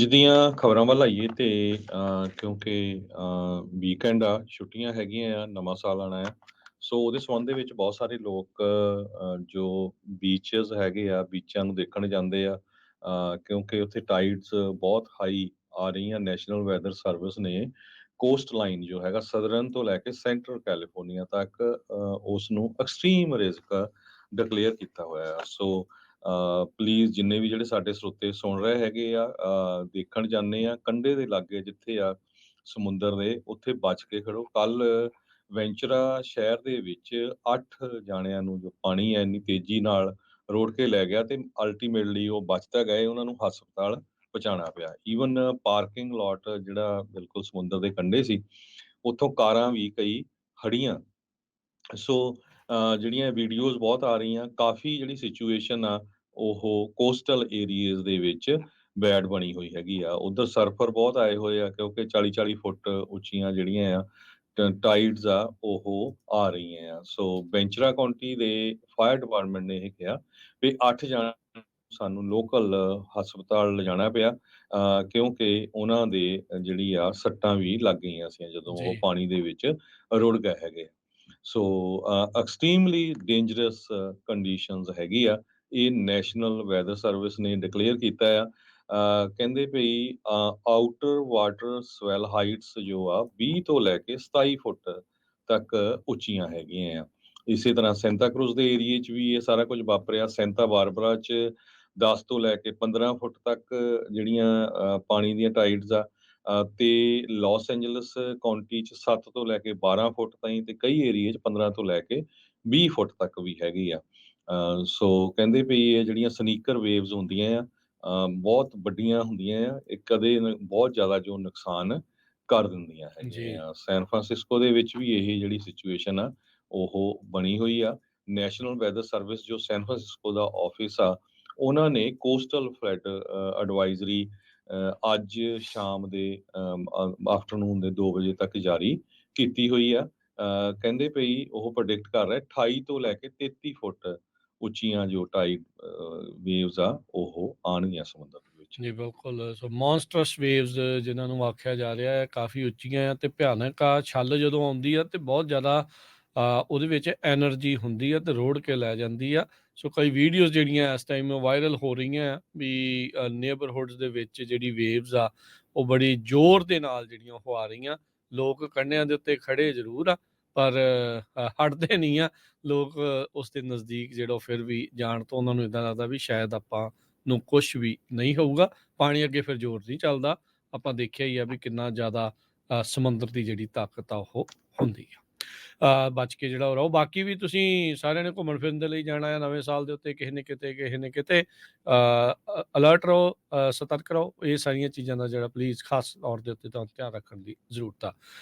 ਅੱਜ ਦੀਆਂ ਖਬਰਾਂ ਵੱਲ ਆਈਏ ਤੇ ਕਿਉਂਕਿ ਵੀਕਐਂਡ ਆ, ਛੁੱਟੀਆਂ ਹੈਗੀਆਂ ਆ, ਨਵਾਂ ਸਾਲ ਆਉਣਾ ਆ। ਸੋ ਉਹਦੇ ਸੰਬੰਧ ਦੇ ਵਿੱਚ ਬਹੁਤ ਸਾਰੇ ਲੋਕ ਜੋ ਬੀਚਜ਼ ਹੈਗੇ ਆ, ਬੀਚਾਂ ਨੂੰ ਦੇਖਣ ਜਾਂਦੇ ਆ। ਕਿਉਂਕਿ ਉੱਥੇ ਟਾਈਡਸ ਬਹੁਤ ਹਾਈ ਆ ਰਹੀਆਂ। ਨੈਸ਼ਨਲ ਵੈਦਰ ਸਰਵਿਸ ਨੇ ਕੋਸਟ ਲਾਈਨ ਜੋ ਹੈਗਾ ਸਦਰਨ ਤੋਂ ਲੈ ਕੇ ਸੈਂਟਰਲ ਕੈਲੀਫੋਰਨੀਆ ਤੱਕ ਉਸ ਨੂੰ ਐਕਸਟ੍ਰੀਮ ਰਿਸਕ ਡਿਕਲੇਅਰ ਕੀਤਾ ਹੋਇਆ ਆ। ਸੋ ਪਲੀਜ਼ ਜਿੰਨੇ ਵੀ ਜਿਹੜੇ ਸਾਡੇ ਸਰੋਤੇ ਸੁਣ ਰਹੇ ਹੈਗੇ ਆ, ਦੇਖਣ ਜਾਂਦੇ ਆ ਕੰਢੇ ਦੇ ਲਾਗੇ ਜਿੱਥੇ ਆ ਸਮੁੰਦਰ ਦੇ, ਉੱਥੇ ਬਚ ਕੇ ਖੜੋ। ਕੱਲ ਵੈਂਚੁਰਾ ਸ਼ਹਿਰ ਦੇ ਵਿੱਚ 8 ਜਾਣਿਆਂ ਨੂੰ ਜੋ ਪਾਣੀ ਹੈ ਇੰਨੀ ਤੇਜ਼ੀ ਨਾਲ ਰੋੜ ਕੇ ਲੈ ਗਿਆ ਤੇ ਅਲਟੀਮੇਟਲੀ ਉਹ ਬਚ ਤਾਂ ਗਏ, ਉਹਨਾਂ ਨੂੰ ਹਸਪਤਾਲ ਪਹੁੰਚਾਉਣਾ ਪਿਆ। ਈਵਨ ਪਾਰਕਿੰਗ ਲੋਟ ਜਿਹੜਾ ਬਿਲਕੁਲ ਸਮੁੰਦਰ ਦੇ ਕੰਢੇ ਸੀ, ਉੱਥੋਂ ਕਾਰਾਂ ਵੀ ਕਈ ਖੜੀਆਂ। ਸੋ ਜਿਹੜੀਆਂ ਵੀਡੀਓਜ਼ ਬਹੁਤ ਆ ਰਹੀਆਂ, ਕਾਫੀ ਜਿਹੜੀ ਸਿਚੁਏਸ਼ਨ ਆ ਉਹ ਕੋਸਟਲ ਏਰੀਆਜ਼ ਦੇ ਵਿੱਚ ਬੈਡ ਬਣੀ ਹੋਈ ਹੈਗੀ ਆ। ਉਧਰ ਸਰਫਰ ਬਹੁਤ ਆਏ ਹੋਏ ਆ ਕਿਉਂਕਿ 40-40 ਫੁੱਟ ਉੱਚੀਆਂ ਜਿਹੜੀਆਂ ਆ ਟਾਈਡਸ ਆ ਉਹ ਆ ਰਹੀਆਂ ਆ। ਸੋ ਵੈਂਚੁਰਾ ਕਾਉਂਟੀ ਦੇ ਫਾਇਰ ਡਿਪਾਰਟਮੈਂਟ ਨੇ ਇਹ ਕਿਹਾ ਵੀ 8 ਜਣਿਆਂ ਨੂੰ ਸਾਨੂੰ ਲੋਕਲ ਹਸਪਤਾਲ ਲਿਜਾਣਾ ਪਿਆ, ਕਿਉਂਕਿ ਉਹਨਾਂ ਦੇ ਜਿਹੜੀ ਆ ਸੱਟਾਂ ਵੀ ਲੱਗ ਗਈਆਂ ਸੀ ਜਦੋਂ ਜੀ। ਉਹ ਪਾਣੀ ਦੇ ਵਿੱਚ ਰੁੜ ਗਏ ਹੈਗੇ। ਸੋ ਐਕਸਟ੍ਰੀਮਲੀ ਡੇਂਜਰਸ ਕੰਡੀਸ਼ਨਸ ਹੈਗੀ ਆ। ਇਹ ਨੈਸ਼ਨਲ ਵੈਦਰ ਸਰਵਿਸ ਨੇ ਡਿਕਲੇਅਰ ਕੀਤਾ ਆ। ਕਹਿੰਦੇ ਭਈ ਆਊਟਰ ਵਾਟਰ ਸਵੈਲ ਹਾਈਟਸ ਜੋ ਆ 20 ਤੋਂ ਲੈ ਕੇ 27 ਫੁੱਟ ਤੱਕ ਉੱਚੀਆਂ ਹੈਗੀਆਂ ਆ। ਇਸੇ ਤਰ੍ਹਾਂ ਸੈਂਟਾ ਕਰੂਜ਼ ਦੇ ਏਰੀਏ 'ਚ ਵੀ ਇਹ ਸਾਰਾ ਕੁਝ ਵਾਪਰਿਆ। ਸੈਂਟਾ ਬਾਰਬਰਾ 'ਚ 10 ਤੋਂ ਲੈ ਕੇ 15 ਫੁੱਟ ਤੱਕ ਜਿਹੜੀਆਂ ਪਾਣੀ ਦੀਆਂ ਟਾਈਡਸ ਆ। ਤੇ ਲਾਸ ਐਂਜਲਸ ਕਾਉਂਟੀ 'ਚ 7 ਤੋਂ ਲੈ ਕੇ 12 ਫੁੱਟ ਤਾਈਂ ਤੇ ਕਈ ਏਰੀਏ 'ਚ 15 ਤੋਂ ਲੈ ਕੇ 20 ਫੁੱਟ ਤੱਕ ਵੀ ਹੈਗੀ ਆ। ਸੋ ਕਹਿੰਦੇ ਵੀ ਇਹ ਜਿਹੜੀਆਂ ਸਨੀਕਰ ਵੇਵਜ਼ ਹੁੰਦੀਆਂ ਆ, ਬਹੁਤ ਵੱਡੀਆਂ ਹੁੰਦੀਆਂ ਆ। ਇਹ ਕਦੇ ਬਹੁਤ ਜ਼ਿਆਦਾ ਜੋ ਨੁਕਸਾਨ ਕਰ ਦਿੰਦੀਆਂ ਜੀ। ਹੈਗੀਆਂ ਆ। ਸੈਨ ਫਰਾਂਸਿਸਕੋ ਦੇ ਵਿੱਚ ਵੀ ਇਹ ਜਿਹੜੀ ਸਿਚੁਏਸ਼ਨ ਆ ਉਹ ਬਣੀ ਹੋਈ ਆ। ਨੈਸ਼ਨਲ ਵੈਦਰ ਸਰਵਿਸ ਜੋ ਸੈਨ ਫਰਾਂਸਿਸਕੋ ਦਾ ਆਫਿਸ ਆ, ਉਹਨਾਂ ਨੇ ਕੋਸਟਲ ਫਲੱਡ ਐਡਵਾਈਜ਼ਰੀ ਅੱਜ ਸ਼ਾਮ ਦੇ ਆਫਟਰਨੂਨ ਦੇ 2 ਵਜੇ ਤੱਕ ਜਾਰੀ ਕੀਤੀ ਹੋਈ ਆ। ਕਹਿੰਦੇ ਭਈ ਉਹ ਪ੍ਰੈਡਿਕਟ ਕਰ ਰਿਹਾ 28 ਤੋਂ ਲੈ ਕੇ 33 ਫੁੱਟ ਉੱਚੀਆਂ ਜੋ ਟਾਈਡ ਵੇਵਜ਼ ਆ ਉਹ ਆਉਣਗੀਆਂ ਸਮੁੰਦਰ ਦੇ ਵਿੱਚ। ਜੀ, ਬਿਲਕੁਲ। ਸੋ ਮੌਨਸਟਰਸ ਵੇਵਜ਼ ਜਿਨ੍ਹਾਂ ਨੂੰ ਆਖਿਆ ਜਾ ਰਿਹਾ ਹੈ, ਕਾਫੀ ਉੱਚੀਆਂ ਆ ਤੇ ਭਿਆਨਕ ਆ। ਛੱਲ ਜਦੋਂ ਆਉਂਦੀ ਆ ਤੇ ਬਹੁਤ ਜ਼ਿਆਦਾ ਉਹਦੇ ਵਿੱਚ ਐਨਰਜੀ ਹੁੰਦੀ ਆ ਤੇ ਰੋੜ ਕੇ ਲੈ ਜਾਂਦੀ ਆ। ਸੋ ਕਈ ਵੀਡੀਓਜ਼ ਜਿਹੜੀਆਂ ਇਸ ਟਾਈਮ ਵਾਇਰਲ ਹੋ ਰਹੀਆਂ ਆ ਵੀ ਨੇਬਰਹੁੱਡਸ ਦੇ ਵਿੱਚ ਜਿਹੜੀ ਵੇਵਜ਼ ਆ ਉਹ ਬੜੀ ਜ਼ੋਰ ਦੇ ਨਾਲ ਜਿਹੜੀਆਂ ਉਹ ਆ ਰਹੀਆਂ। ਲੋਕ ਕੰਢਿਆਂ ਦੇ ਉੱਤੇ ਖੜੇ ਜ਼ਰੂਰ ਆ, ਪਰ ਹਟਦੇ ਨਹੀਂ ਆ ਲੋਕ ਉਸ ਦੇ ਨਜ਼ਦੀਕ ਜਿਹੜਾ ਉਹ ਫਿਰ ਵੀ ਜਾਣ ਤੋਂ ਉਹਨਾਂ ਨੂੰ ਇੱਦਾਂ ਲੱਗਦਾ ਵੀ ਸ਼ਾਇਦ ਆਪਾਂ ਨੂੰ ਕੁਛ ਵੀ ਨਹੀਂ ਹੋਊਗਾ। ਪਾਣੀ ਅੱਗੇ ਫਿਰ ਜ਼ੋਰ ਨਹੀਂ ਚੱਲਦਾ। ਆਪਾਂ ਦੇਖਿਆ ਹੀ ਆ ਵੀ ਕਿੰਨਾ ਜ਼ਿਆਦਾ ਸਮੁੰਦਰ ਦੀ ਜਿਹੜੀ ਤਾਕਤ ਆ ਉਹ ਹੁੰਦੀ ਆ। ਬਚ ਕੇ ਜਿਹੜਾ ਉਹ ਰਹੋ। ਬਾਕੀ ਵੀ ਤੁਸੀਂ ਸਾਰਿਆਂ ਨੇ ਘੁੰਮਣ ਫਿਰਨ ਦੇ ਲਈ ਜਾਣਾ ਹੈ ਨਵੇਂ ਸਾਲ ਦੇ ਉੱਤੇ, ਕਿਸੇ ਨੇ ਕਿਤੇ ਅਲਰਟ ਰਹੋ, ਸਤਰਕ ਰਹੋ। ਇਹ ਸਾਰੀਆਂ ਚੀਜ਼ਾਂ ਦਾ ਜਿਹੜਾ ਪਲੀਜ਼ ਖਾਸ ਤੌਰ ਦੇ ਉੱਤੇ ਤੁਹਾਨੂੰ ਧਿਆਨ ਰੱਖਣ ਦੀ ਜ਼ਰੂਰਤ ਆ।